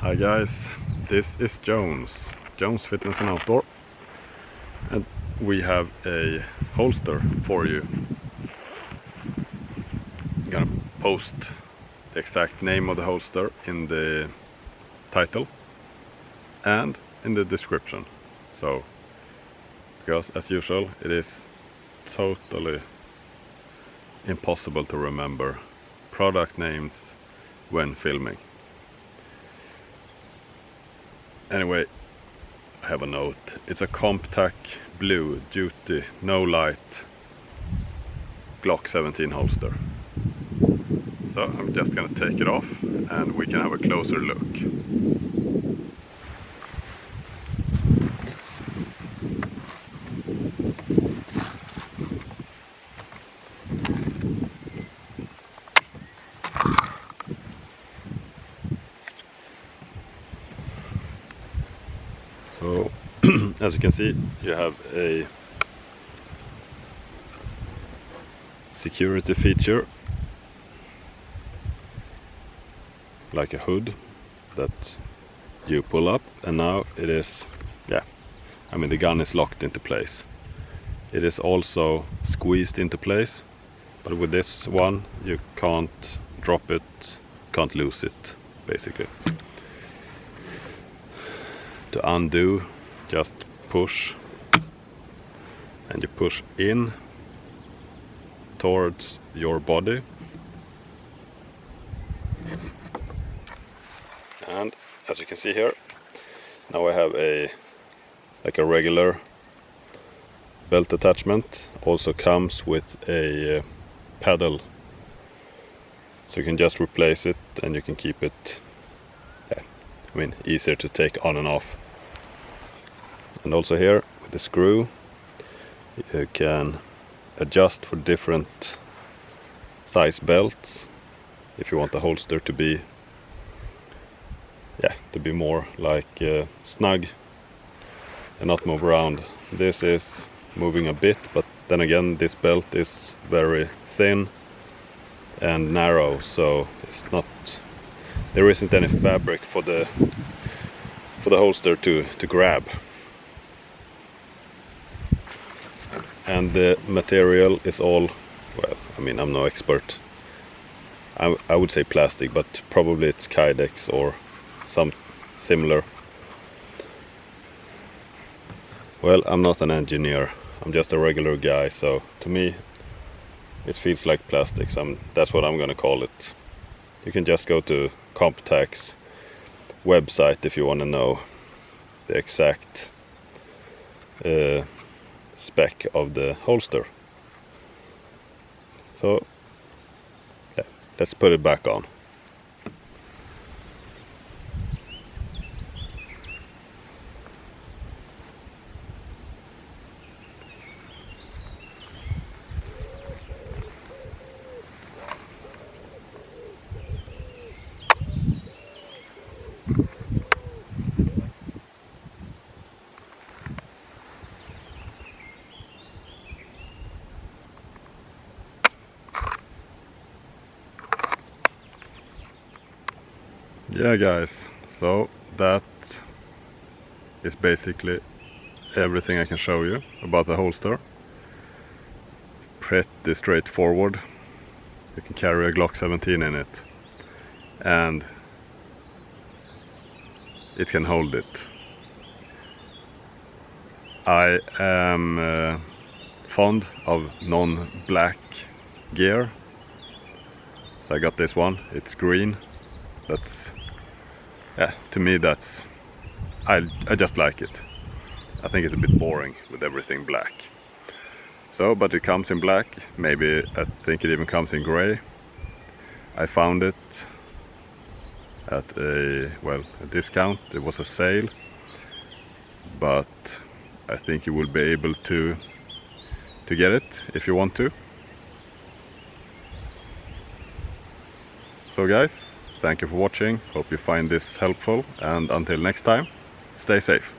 Hi guys, this is Jones Fitness and Outdoor, and we have a holster for you. I'm gonna post the exact name of the holster in the title and in the description. So, because as usual it is totally impossible to remember product names when filming. Anyway, I have a note. It's a Comp-Tac Blue duty, no light Glock 17 holster. So I'm just gonna take it off and we can have a closer look. So, as you can see, you have a security feature, like a hood that you pull up, and now it is, the gun is locked into place. It is also squeezed into place, but with this one you can't drop it, can't lose it, basically. To undo, just push, and you push in towards your body, and as you can see here, now I have a regular belt attachment. Also comes with a pedal, so you can just replace it and you can keep it easier to take on and off. And also here with the screw you can adjust for different size belts if you want the holster to be more like snug and not move around. This is moving a bit, but then again this belt is very thin and narrow, so there isn't any fabric for the holster to grab. And the material is all, I'm no expert. I would say plastic, but probably it's Kydex or some similar. Well, I'm not an engineer, I'm just a regular guy, so to me it feels like plastic, so that's what I'm gonna call it. You can just go to Comp-Tac's website if you want to know the exact spec of the holster. So let's put it back on. Yeah guys, so that is basically everything I can show you about the holster. Pretty straightforward. You can carry a Glock 17 in it and it can hold it. I am fond of non-black gear, so I got this one. It's green. That's to me that's I just like it. I think it's a bit boring with everything black. So, but it comes in black. Maybe I think it even comes in gray. I found it at a discount. It was a sale, but I think you will be able to get it if you want to. So guys, thank you for watching. Hope you find this helpful, and until next time, stay safe.